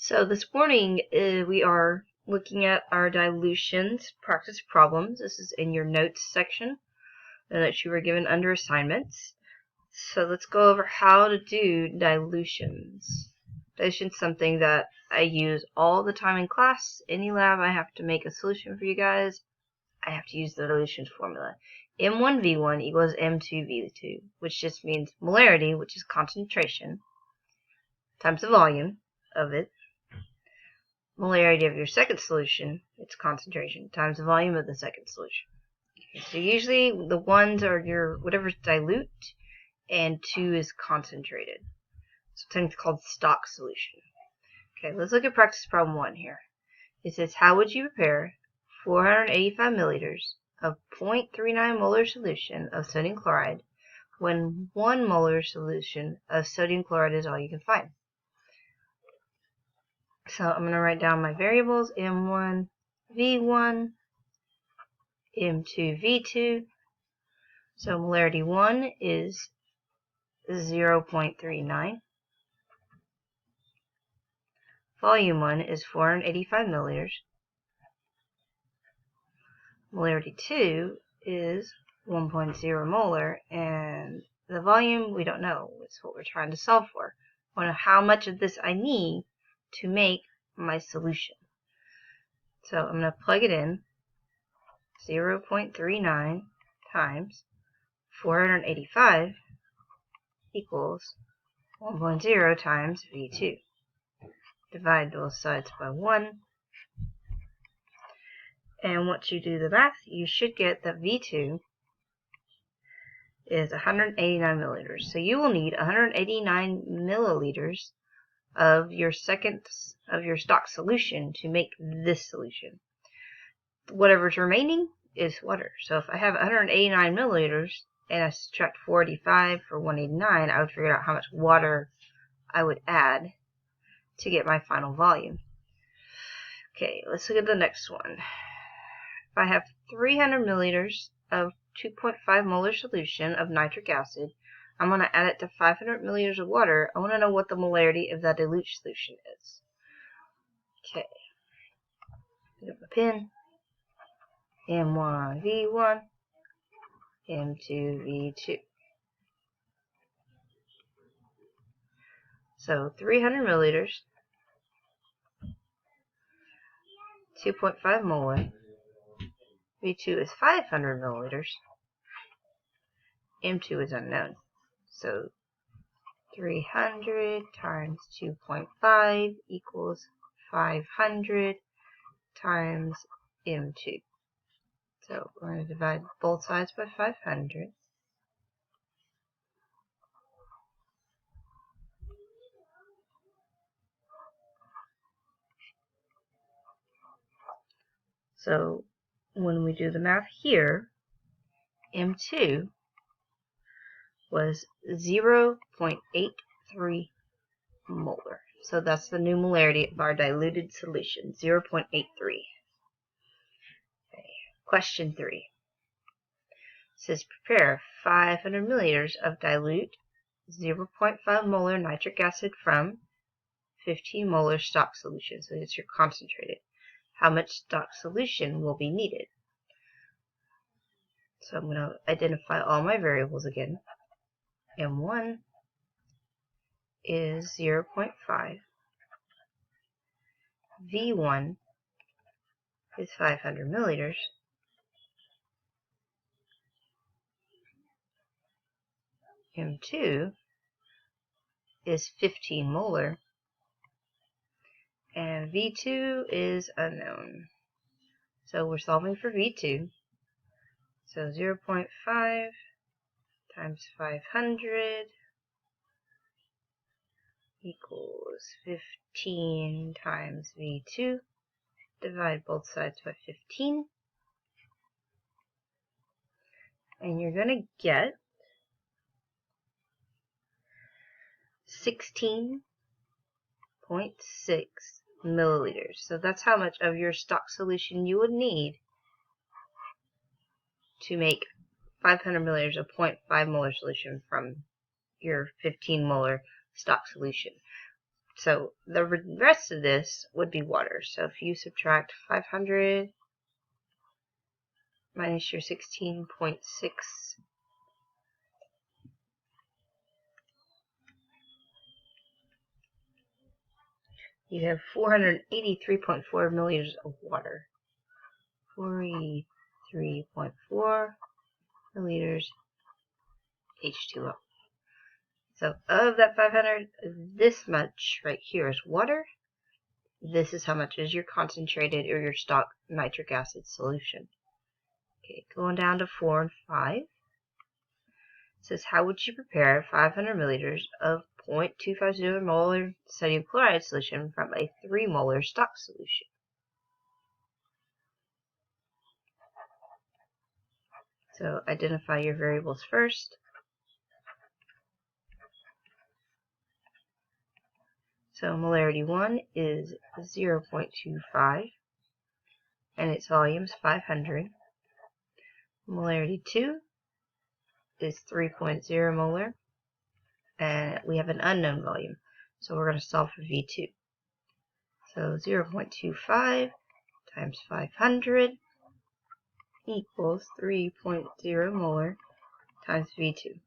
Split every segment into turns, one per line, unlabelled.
So this morning we are looking at our dilutions practice problems. This is in your notes section that you were given under assignments. So let's go over how to do dilutions. Dilution is something that I use all the time in class. Any lab I have to make a solution for you guys, I have to use the dilution formula. M1V1 equals M2V2, which just means molarity, which is concentration, times the volume of it. Molarity of your second solution, its concentration, times the volume of the second solution. Okay, so usually the ones are your whatever's dilute, and 2 is concentrated. So something's called stock solution. Okay, let's look at practice problem 1 here. It says, how would you prepare 485 milliliters of 0.39 molar solution of sodium chloride when 1 molar solution of sodium chloride is all you can find? So I'm going to write down my variables, M1, V1, M2, V2. So molarity 1 is 0.39. Volume 1 is 485 milliliters. Molarity 2 is 1.0 molar, and the volume we don't know. It's what we're trying to solve for. I want to know how much of this I need to make my solution. So I'm going to plug it in. 0.39 times 485 equals 1.0 times V2. Divide both sides by 1. And once you do the math, you should get that V2 is 189 milliliters. So you will need 189 milliliters of your stock solution to make this solution. Whatever's remaining is water. So if I have 189 milliliters and I subtract 485 for 189, I would figure out how much water I would add to get my final volume. Okay, let's look at the next one. If I have 300 milliliters of 2.5 molar solution of nitric acid, I'm going to add it to 500 milliliters of water. I want to know what the molarity of that dilute solution is. Okay, pick up my pen. M1, V1, M2, V2. So 300 milliliters, 2.5 molar. V2 is 500 milliliters. M2 is unknown. So 300 times 2.5 equals 500 times M2. So we're going to divide both sides by 500. So when we do the math here, M2 was 0.83 molar. So that's the new molarity of our diluted solution, 0.83. Okay. Question 3. It says prepare 500 milliliters of dilute 0.5 molar nitric acid from 15 molar stock solution. So it's your concentrated. How much stock solution will be needed? So I'm going to identify all my variables again. M1 is 0.5. V1 is 500 milliliters. M2 is 15 molar. And V2 is unknown. So we're solving for V2. So 0.5 times 500 equals 15 times V2. Divide both sides by 15. And you're going to get 16.6 milliliters. So that's how much of your stock solution you would need to make 500 milliliters of 0.5 molar solution from your 15 molar stock solution. So the rest of this would be water. So if you subtract 500 minus your 16.6, you have 483.4 milliliters of water. 483.4 milliliters H2O. So of that 500, this much right here is water. This is how much is your concentrated or your stock nitric acid solution. Okay, going down to 4 and 5. It says, how would you prepare 500 milliliters of 0.250 molar sodium chloride solution from a 3 molar stock solution? So identify your variables first. So molarity 1 is 0.25 and its volume is 500. Molarity 2 is 3.0 molar and we have an unknown volume. So we're going to solve for V2. So 0.25 times 500 equals 3.0 molar times V2.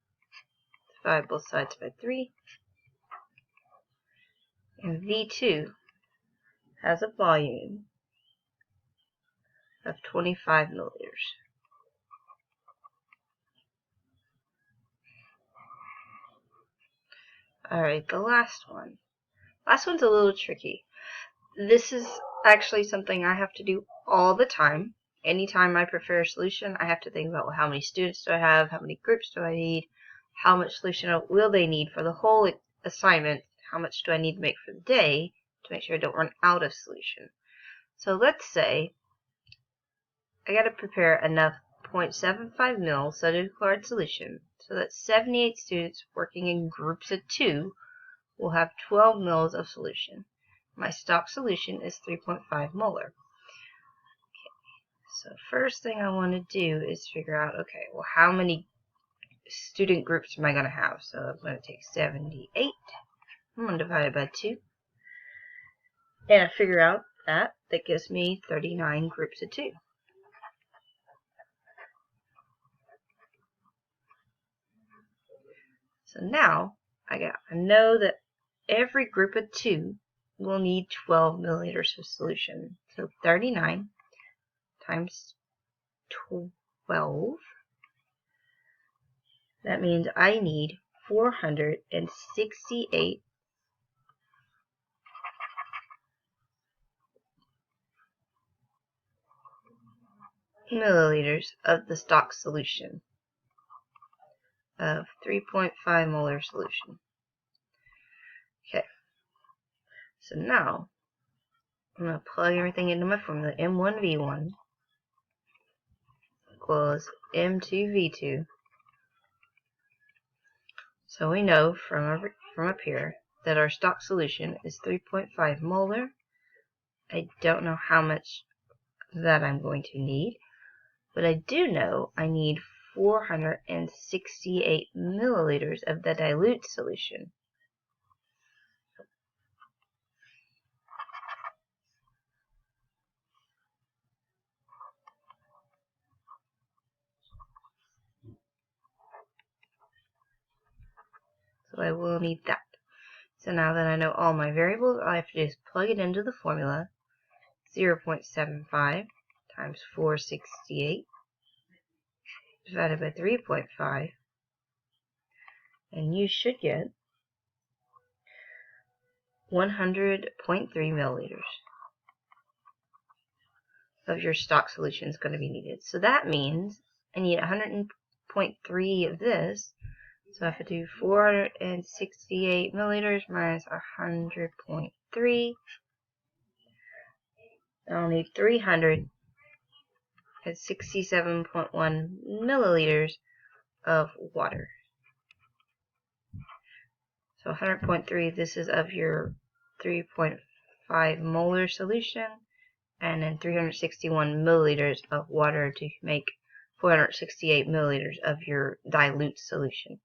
Divide both sides by 3. And V2 has a volume of 25 milliliters. Alright, the last one. Last one's a little tricky. This is actually something I have to do all the time. Anytime I prepare a solution, I have to think about, well, how many students do I have? How many groups do I need? How much solution will they need for the whole assignment? How much do I need to make for the day to make sure I don't run out of solution? So let's say I got to prepare enough 0.75 mil sodium chloride solution so that 78 students working in groups of 2 will have 12 mils of solution. My stock solution is 3.5 molar. So first thing I want to do is figure out, okay, well, how many student groups am I going to have? So I'm going to take 78. I'm going to divide it by 2. And I figure out that gives me 39 groups of 2. So now I know that every group of 2 will need 12 milliliters of solution. So 39 times 12. That means I need 468 milliliters of the stock solution of 3.5 molar solution. Okay, so now I'm going to plug everything into my formula. M1V1 equals M2V2. So we know from up here that our stock solution is 3.5 molar. I don't know how much that I'm going to need, but I do know I need 468 milliliters of the dilute solution. So I will need that. So now that I know all my variables, all I have to do is plug it into the formula. 0.75 times 468 divided by 3.5, and you should get 100.3 milliliters of your stock solution is going to be needed. So that means I need 100.3 of this. So I have to do 468 milliliters minus 100.3. I'll need 367.1 milliliters of water. So 100.3, this is of your 3.5 molar solution, and then 361 milliliters of water to make 468 milliliters of your dilute solution.